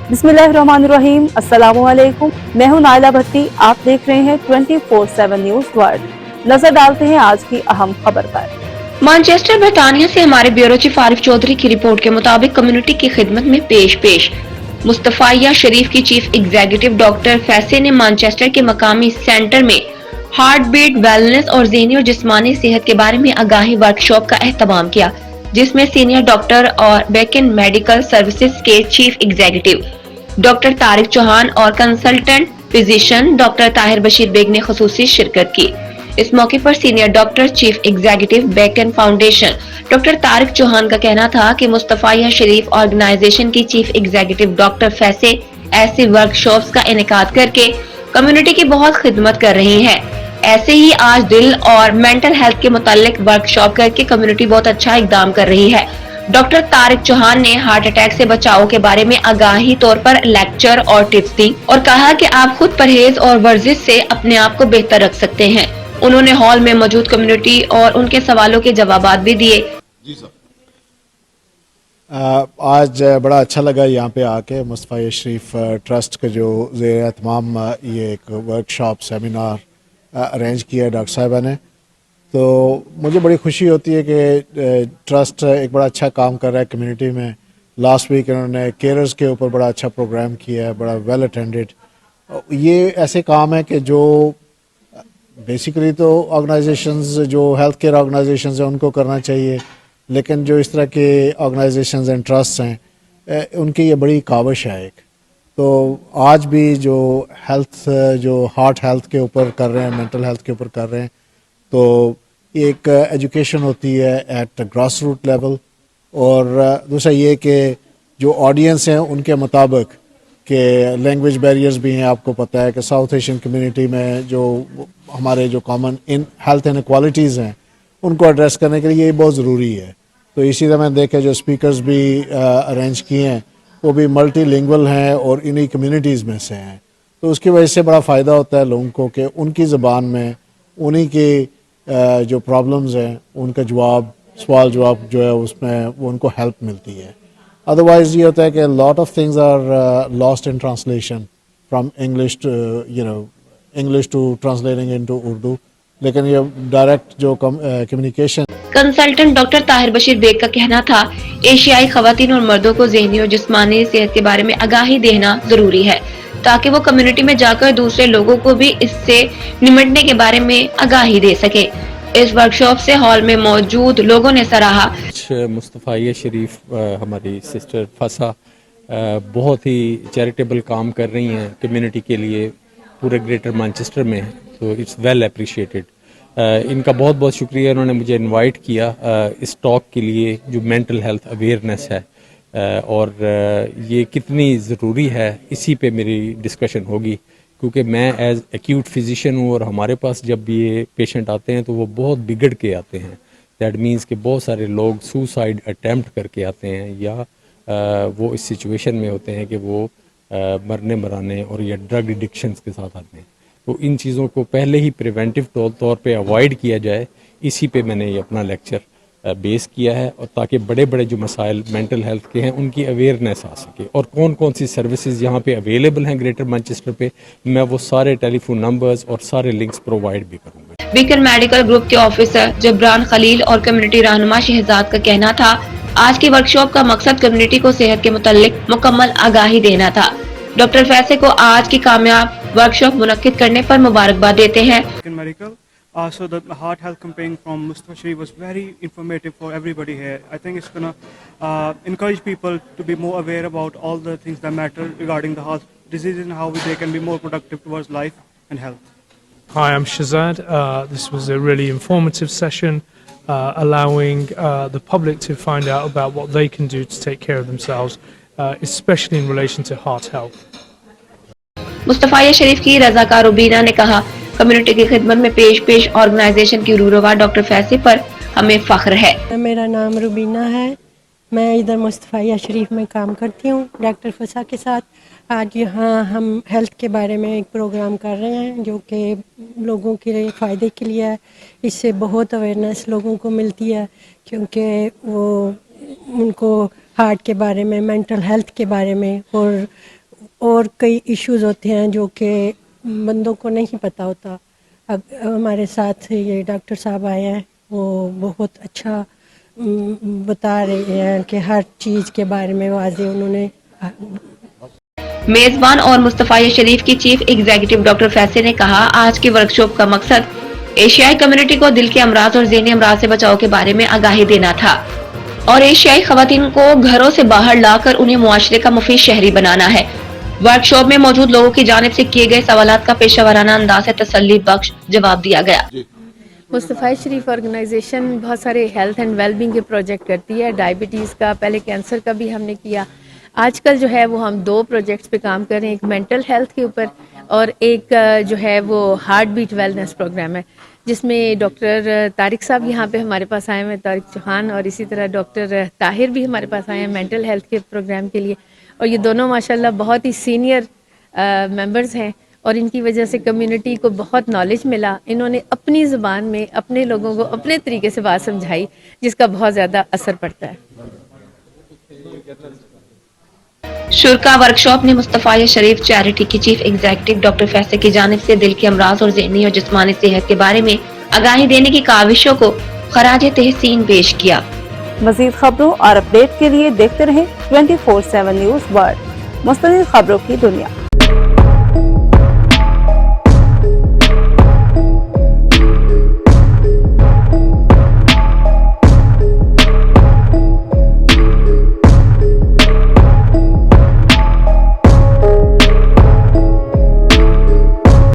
बिस्मिल्लाहिर्रहमानिर्रहीम, अस्सलामुअलैकुम। मैं हूं नाइला भट्टी। आप देख रहे हैं 24/7 न्यूज वर्ल्ड। नजर डालते हैं आज की अहम खबर पर। मैनचेस्टर ब्रिटानिया से हमारे ब्यूरो चीफ आरिफ चौधरी की रिपोर्ट के मुताबिक कम्युनिटी की खिदमत में पेश मुस्तफाया शरीफ की चीफ एग्जीक्यूटिव डॉक्टर फैसे ने मैनचेस्टर के मकामी सेंटर में हार्ट बीट, वेलनेस और ज़हनी और जिस्मानी सेहत के बारे में आगाही वर्कशॉप का एहतमाम किया, जिसमें सीनियर डॉक्टर और बेकन मेडिकल सर्विसेज के chief executive doctor Tariq Chauhan और consultant physician doctor Tahir Bashir Baig ने खुसूसी शिरकत की। इस मौके पर senior doctor chief executive Beacon Foundation doctor Tariq Chauhan का कहना था कि मुस्तफाया शरीफ ऑर्गेनाइजेशन की चीफ एग्जीक्यूटिव डॉक्टर फैसे ऐसी वर्कशॉप्स का इनेकाद करके कम्युनिटी की बहुत खिदमत कर रही हैं। ऐसे ही आज दिल और मेंटल हेल्थ के मुतालिक वर्कशॉप करके कम्युनिटी बहुत अच्छा इकदाम कर रही है। डॉक्टर तारिक चौहान ने हार्ट अटैक से बचाव के बारे में आगाही तौर पर लेक्चर और टिप्स दी और कहा कि आप खुद परहेज और वर्जिश से अपने आप को बेहतर रख सकते हैं। उन्होंने हॉल में मौजूद कम्युनिटी और उनके सवालों के जवाबात भी दिए। जी सर, आज बड़ा अच्छा लगा यहाँ पे आके। मुस्तफा शरीफ ट्रस्ट का जो ज़ेर-ए-एहतमाम ये एक वर्कशॉप सेमिनार अरेंज किया डॉक्टर साहिबा ने, तो मुझे बड़ी खुशी होती है कि ट्रस्ट एक बड़ा अच्छा काम कर रहा है कम्युनिटी में। लास्ट वीक इन्होंने केयर्स के ऊपर बड़ा अच्छा प्रोग्राम किया है, बड़ा वेल अटेंडेड। ये ऐसे काम है कि जो बेसिकली तो ऑर्गेनाइजेशंस जो हेल्थ केयर ऑर्गेनाइजेशंस हैं उनको करना चाहिए, लेकिन जो इस तरह के ऑर्गेनाइजेशंस एंड ट्रस्ट हैं उनकी ये बड़ी काविश है एक। तो आज भी जो हेल्थ जो हार्ट हेल्थ के ऊपर कर रहे हैं, मेंटल हेल्थ के ऊपर कर रहे हैं, तो एक एजुकेशन होती है एट ग्रास रूट लेवल। और दूसरा ये कि जो ऑडियंस हैं उनके मुताबिक कि लैंग्वेज बैरियर्स भी हैं। आपको पता है कि साउथ एशियन कम्युनिटी में जो हमारे जो कॉमन इन हेल्थ इनक्वालिटीज़ हैं उनको एड्रेस करने के लिए ये बहुत ज़रूरी है। तो इसी तरह मैंने देखा जो स्पीकर्स भी अरेंज किए हैं वो भी मल्टी लिंगुअल हैं और इन्हीं कम्युनिटीज़ में से हैं। तो उसकी वजह से बड़ा फ़ायदा होता है लोगों को कि उनकी ज़बान में उन्हीं की जो प्रॉब्लम्स हैं उनका सवाल जवाब जो है उसमें वो उनको हेल्प मिलती है। अदरवाइज ये होता है कि lot of things are lost in translation from English to translating into Urdu, लेकिन ये डायरेक्ट जो communication. Consultant doctor Tahir Bashir Baig का कहना था, एशियाई खवातीन और मर्दों को ज़हनी और जिस्मानी सेहत के बारे में आगाही देना जरूरी है ताकि वो कम्युनिटी में जाकर दूसरे लोगों को भी इससे निपटने के बारे में आगाही दे सके। इस वर्कशॉप से हॉल में मौजूद लोगों ने सराहा। मुस्तफा शरीफ हमारी सिस्टर फसा बहुत ही चैरिटेबल काम कर रही हैं कम्युनिटी के लिए पूरे ग्रेटर मैनचेस्टर में, तो इट्स वेल अप्रिशिएटेड। इनका बहुत बहुत शुक्रिया, इन्होंने मुझे इनवाइट किया इस टॉक के लिए जो मेंटल हेल्थ अवेयरनेस है और ये कितनी ज़रूरी है इसी पे मेरी डिस्कशन होगी, क्योंकि मैं एज एक्यूट फिजिशियन हूँ और हमारे पास जब ये पेशेंट आते हैं तो वो बहुत बिगड़ के आते हैं। दैट मीन्स कि बहुत सारे लोग सुसाइड अटैम्प्ट करके आते हैं या वो इस सिचुएशन में होते हैं कि वो मरने मराने और या ड्रग एडिक्शंस के साथ आते हैं। तो इन चीज़ों को पहले ही प्रिवेंटिव तौर पे अवॉइड किया जाए, इसी पे मैंने ये अपना लेक्चर बेस किया है, और ताकि बड़े बड़े जो मसाइल मेंटल हेल्थ के हैं उनकी अवेयरनेस आ सके और कौन कौन सी सर्विसेज यहाँ पे अवेलेबल हैं ग्रेटर मैनचेस्टर पे, मैं वो सारे टेलीफोन नंबर्स और सारे लिंक्स प्रोवाइड भी करूँगा। बीकन मेडिकल ग्रुप के ऑफिसर जबरान खलील और कम्युनिटी रहनुमा शहजाद का कहना था, आज की वर्कशॉप का मकसद कम्युनिटी को सेहत के मुतालिक मुकम्मल आगाही देना था। डॉक्टर फैसे को आज की कामयाब वर्कशॉप मुनक्किद करने पर मुबारकबाद देते हैं। So the heart health campaign from Mustafa Sharif was very informative for everybody here. I think it's going to encourage people to be more aware about all the things that matter regarding the heart disease and how they can be more productive towards life and health. Hi, I'm Shazad. This was a really informative session, allowing the public to find out about what they can do to take care of themselves, especially in relation to heart health. Mustafa शरीफ की रज़ाकार रुबीना ने कहा, community की खिदमत में पेश organisation की रूरवा doctor फैसे पर हमें फख्र है। मेरा नाम रुबीना है, मैं इधर मुस्तफा शरीफ में काम करती हूँ डॉक्टर फसा के साथ। आज यहाँ हम हेल्थ के बारे में एक प्रोग्राम कर रहे हैं जो कि लोगों के फ़ायदे के लिए है। इससे बहुत अवेयरनेस लोगों को मिलती है क्योंकि वो उनको हार्ट के बारे में, मेंटल हेल्थ के बारे में और और कई इश्यूज होते हैं जो कि बंदों को नहीं पता होता। अब हमारे साथ ये डॉक्टर साहब आए हैं, वो बहुत अच्छा बता रहे हैं कि हर चीज़ के बारे में वाज़ेह उन्होंने। मेजबान और मुस्तफाया शरीफ की चीफ एग्जीक्यूटिव डॉक्टर फैसे ने कहा, आज की वर्कशॉप का मकसद एशियाई कम्युनिटी को दिल के अमराज और ज़हनी अमराज से बचाव के बारे में आगाही देना था और एशियाई खवातीन को घरों से बाहर लाकर उन्हें मुआशरे का मुफीद शहरी बनाना है। वर्कशॉप में मौजूद लोगों की जानिब से किए गए सवालात का पेशेवराना अंदाज से तसल्ली बख्श जवाब दिया गया। मुस्तफ़ा शरीफ ऑर्गेनाइजेशन बहुत सारे हेल्थ एंड वेलबींग के प्रोजेक्ट करती है, डायबिटीज़ का, पहले कैंसर का भी हमने किया। आजकल जो है वो हम 2 प्रोजेक्ट्स पे काम कर रहे हैं, एक मेंटल हेल्थ के ऊपर और एक जो है वो हार्ट बीट वेलनेस प्रोग्राम है, जिसमें डॉक्टर तारिक साहब यहाँ पे हमारे पास आए हैं, तारिक चौहान, और इसी तरह डॉक्टर ताहिर भी हमारे पास आए हैं मेंटल हेल्थ के प्रोग्राम के लिए। और ये दोनों माशाल्लाह बहुत ही सीनियर मेंबर्स हैं और इनकी वजह से कम्युनिटी को बहुत नॉलेज मिला। इन्होंने अपनी ज़ुबान में अपने लोगों को अपने तरीके से बात समझाई, जिसका बहुत ज़्यादा असर पड़ता है। शुरा वर्कशॉप ने मुस्तफाया शरीफ चैरिटी की चीफ एग्जीक्यूटिव डॉक्टर फैसे की जानिब से दिल के अमराज और ज़हनी और जिस्मानी सेहत के बारे में आगाही देने की काविशों को खराज तहसीन पेश किया। मज़ीद खबरों और अपडेट के लिए देखते रहें 24/7 न्यूज़ वर्ल्ड, मुस्तकिल खबरों की दुनिया।